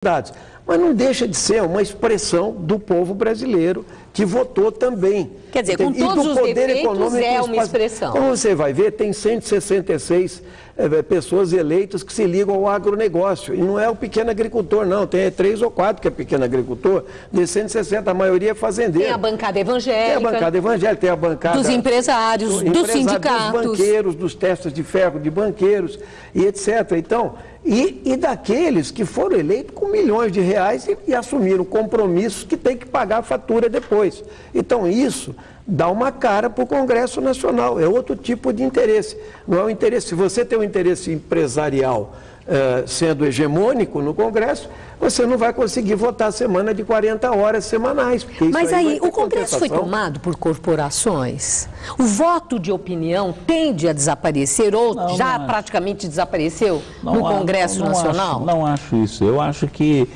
dados. Mas não deixa de ser uma expressão do povo brasileiro que votou também. Quer dizer, com todos os defeitos é uma expressão. Como você vai ver, tem 166 pessoas eleitas que se ligam ao agronegócio. E não é o pequeno agricultor, não. Tem 3 ou 4 que é pequeno agricultor. De 160, a maioria é fazendeiro. Tem a bancada evangélica. Tem a bancada evangélica, tem a bancada... Dos empresários, dos sindicatos. Dos banqueiros, dos testes de ferro de banqueiros e etc. Então, e daqueles que foram eleitos com milhões de reais e assumiram compromissos que tem que pagar a fatura depois. Então, isso dá uma cara para o Congresso Nacional, é outro tipo de interesse. Não é um interesse, se você tem um interesse empresarial sendo hegemônico no Congresso, você não vai conseguir votar a semana de 40 horas semanais. Mas aí, o Congresso foi tomado por corporações? O voto de opinião tende a desaparecer ou já praticamente desapareceu no Congresso Nacional? Não acho isso. Eu acho que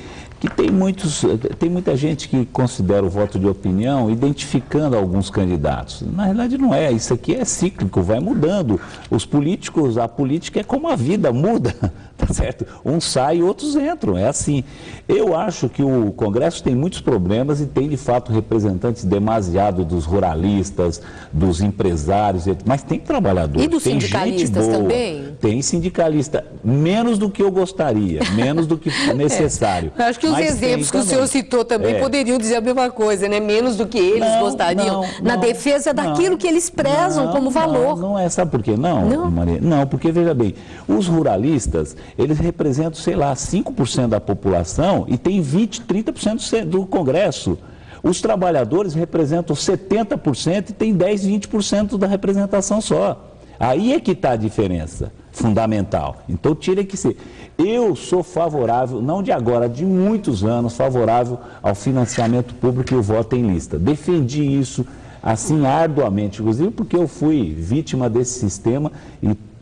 tem muita gente que considera o voto de opinião identificando alguns candidatos. Na realidade não é, isso aqui é cíclico, vai mudando. Os políticos, a política é como a vida, muda, tá certo? Uns saem, outros entram, é assim. Eu acho que o Congresso tem muitos problemas e tem de fato representantes demasiado dos ruralistas, dos empresários, mas tem trabalhadores. E dos sindicalistas também? Tem sindicalista, menos do que eu gostaria, menos do que necessário. Eu acho que os exemplos que o senhor citou também poderiam dizer a mesma coisa, né? Menos do que eles gostariam, na defesa daquilo que eles prezam como valor. Não é, sabe por quê? Não, Maria, não, porque veja bem, os ruralistas, eles representam, sei lá, 5% da população e tem 20, 30% do Congresso. Os trabalhadores representam 70% e tem 10, 20% da representação só. Aí é que está a diferença fundamental. Então, tira que ser. Eu sou favorável, não de agora, de muitos anos, favorável ao financiamento público e o voto em lista. Defendi isso, assim, arduamente, inclusive porque eu fui vítima desse sistema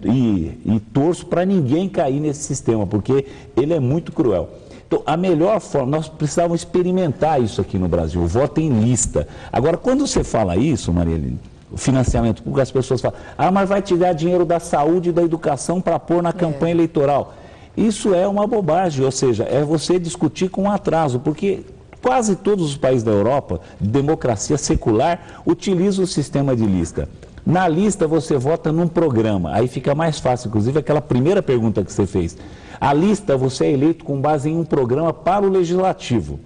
e torço para ninguém cair nesse sistema, porque ele é muito cruel. Então, a melhor forma, nós precisávamos experimentar isso aqui no Brasil, o voto em lista. Agora, quando você fala isso, Maria Helena, o financiamento público, as pessoas falam, mas vai tirar dinheiro da saúde e da educação para pôr na campanha eleitoral. Isso é uma bobagem, ou seja, é você discutir com atraso, porque quase todos os países da Europa, de democracia secular, utilizam o sistema de lista. Na lista você vota num programa, aí fica mais fácil, inclusive aquela primeira pergunta que você fez. A lista você é eleito com base em um programa para o legislativo.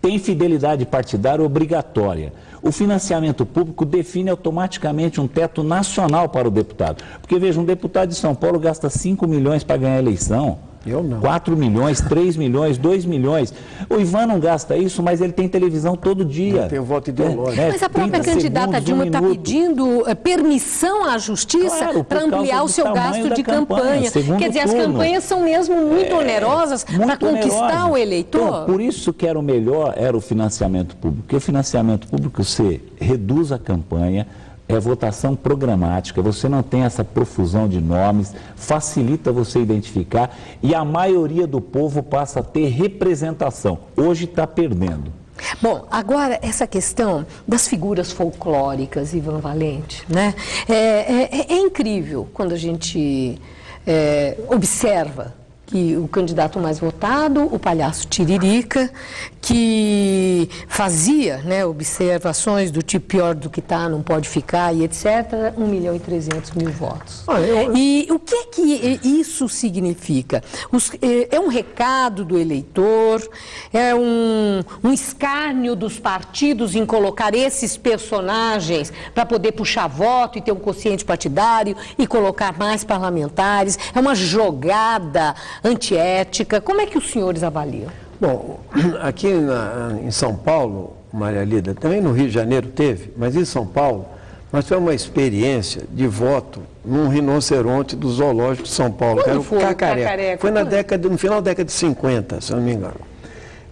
Tem fidelidade partidária obrigatória. O financiamento público define automaticamente um teto nacional para o deputado. Porque, veja, um deputado de São Paulo gasta 5 milhões para ganhar a eleição. Eu não. 4 milhões, 3 milhões, 2 milhões. O Ivan não gasta isso, mas ele tem televisão todo dia. Tem o voto ideológico. Mas a própria candidata Dilma está pedindo permissão à Justiça para ampliar o seu gasto de campanha. Quer dizer, as campanhas são mesmo muito onerosas para conquistar o eleitor. Então, por isso que era o melhor, era o financiamento público. Porque o financiamento público, você reduz a campanha, é votação programática, você não tem essa profusão de nomes, facilita você identificar e a maioria do povo passa a ter representação. Hoje está perdendo. Bom, agora essa questão das figuras folclóricas, Ivan Valente, né? É incrível quando a gente observa que o candidato mais votado, o palhaço Tiririca, que fazia, né, observações do tipo pior do que está, não pode ficar e etc., 1.300.000 votos. E o que é que isso significa? É um recado do eleitor, é um escárnio dos partidos em colocar esses personagens para poder puxar voto e ter um quociente partidário e colocar mais parlamentares, é uma jogada antiética. Como é que os senhores avaliam? Bom, aqui em São Paulo, Maria Lida, também no Rio de Janeiro teve, mas em São Paulo, nós tivemos uma experiência de voto num rinoceronte do zoológico de São Paulo, que era o Cacareco. Foi no final da década de 50, se eu não me engano.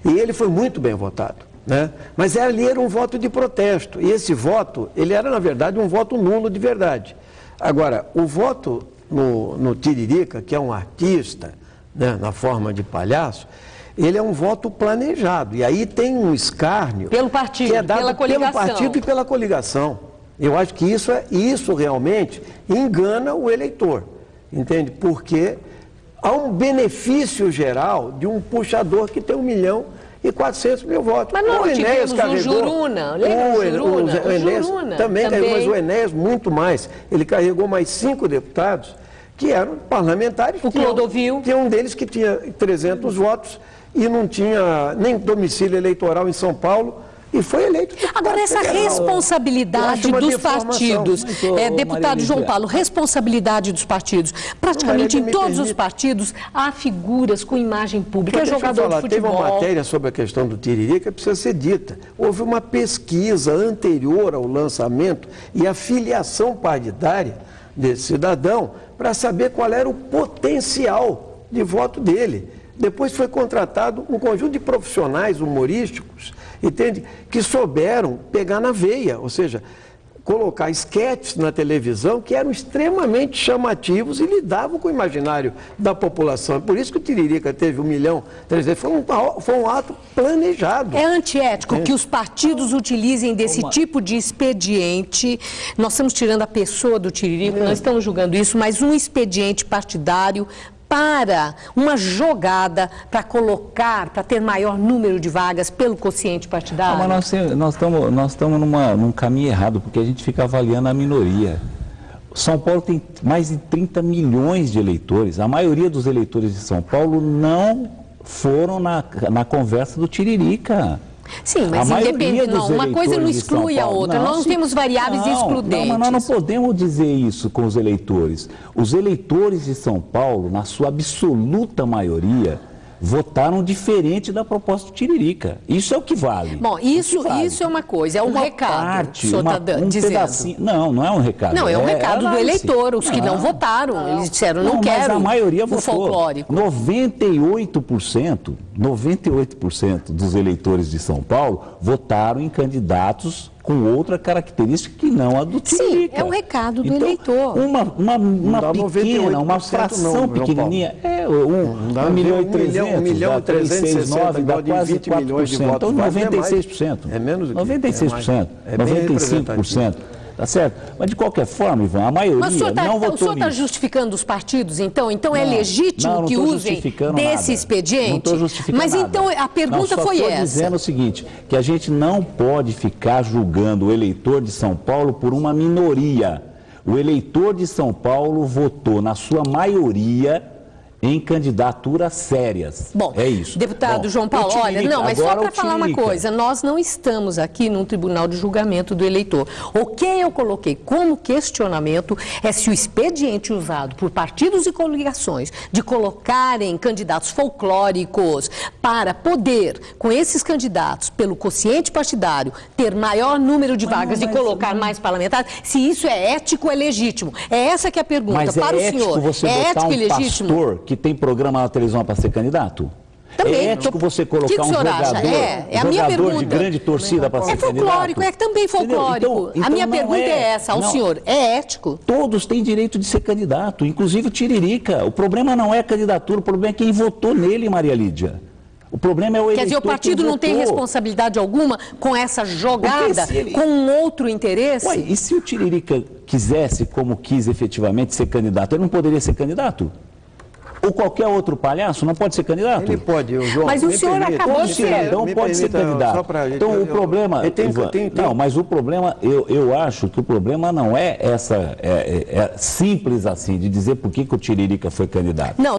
E ele foi muito bem votado, né? Mas ali era um voto de protesto, e esse voto, ele era, na verdade, um voto nulo de verdade. Agora, o voto no Tiririca, que é um artista, né, na forma de palhaço, ele é um voto planejado. E aí tem um escárnio pelo partido, que é dado pelo partido e pela coligação. Eu acho que isso realmente engana o eleitor, entende? Porque há um benefício geral de um puxador que tem 1.400.000 votos. Mas nós tivemos o Juruna, lembra o Juruna? O Enéas também carregou, mas o Enéas muito mais. Ele carregou mais 5 deputados que eram parlamentares. O Clodovil. Tinha um deles que tinha 300 votos e não tinha nem domicílio eleitoral em São Paulo. E foi eleito. Agora, essa responsabilidade dos partidos, deputado João Paulo, responsabilidade dos partidos. Praticamente em todos os partidos há figuras com imagem pública. É jogador de futebol. Teve uma matéria sobre a questão do Tiririca que precisa ser dita. Houve uma pesquisa anterior ao lançamento e à filiação partidária desse cidadão para saber qual era o potencial de voto dele. Depois foi contratado um conjunto de profissionais humorísticos, entende? Que souberam pegar na veia, ou seja, colocar esquetes na televisão que eram extremamente chamativos e lidavam com o imaginário da população. Por isso que o Tiririca teve 1.300.000, foi um ato planejado. É antiético que os partidos utilizem desse tipo de expediente. Nós estamos tirando a pessoa do Tiririca, nós estamos julgando isso, mas um expediente partidário para uma jogada para colocar, para ter maior número de vagas pelo quociente partidário? Não, mas nós estamos num caminho errado, porque a gente fica avaliando a minoria. São Paulo tem mais de 30 milhões de eleitores. A maioria dos eleitores de São Paulo não foram na conversa do Tiririca. Sim, mas independente, não, uma coisa não exclui a outra, nós não temos variáveis excludentes. Não, mas nós não podemos dizer isso com os eleitores. Os eleitores de São Paulo, na sua absoluta maioria, votaram diferente da proposta do Tiririca. Isso é o que vale. Bom, isso é uma coisa, é um recado que o senhor está dizendo. Não é um recado. Não, é um recado do eleitor, os que não votaram, eles disseram, não quero mas a maioria votou. Folclórico. 98% dos eleitores de São Paulo votaram em candidatos com outra característica que não a do Tiririca. Sim, é um recado do eleitor. Uma fração pequenininha, 1.300.000, dá quase 4%, então 96%. É menos do que 96%, 95%. Tá certo? Mas de qualquer forma, Ivan, a maioria não votou nisso. O senhor está justificando os partidos, então? Então é legítimo que usem desse expediente? Não estou justificando nada. Mas então a pergunta foi essa. Estou dizendo o seguinte, que a gente não pode ficar julgando o eleitor de São Paulo por uma minoria. O eleitor de São Paulo votou, na sua maioria, em candidaturas sérias. Bom, é isso. Deputado João Paulo, olha, não, mas só para falar uma coisa, nós não estamos aqui num tribunal de julgamento do eleitor. O que eu coloquei como questionamento é se o expediente usado por partidos e coligações de colocarem candidatos folclóricos para poder, com esses candidatos, pelo quociente partidário, ter maior número de vagas e colocar mais parlamentares, se isso é ético, é legítimo. É essa que é a pergunta para o senhor. É ético e legítimo que tem programa na televisão para ser candidato? Também. É ético você colocar um jogador de grande torcida para ser candidato? É folclórico, é também folclórico. Então, a minha pergunta é essa ao senhor, é ético? Todos têm direito de ser candidato, inclusive o Tiririca. O problema não é a candidatura, o problema é quem votou nele, Maria Lídia. O problema é o eleitor. Quer dizer, o partido não tem responsabilidade alguma com essa jogada, com um outro interesse? Ué, e se o Tiririca quisesse, como quis efetivamente, ser candidato, ele não poderia ser candidato? Ou qualquer outro palhaço não pode ser candidato? Ele pode, João. Mas o senhor acabou de ser. Então pode ser candidato. Então o problema... Não, mas o problema, eu acho que o problema não é simples assim, de dizer por que o Tiririca foi candidato. Não.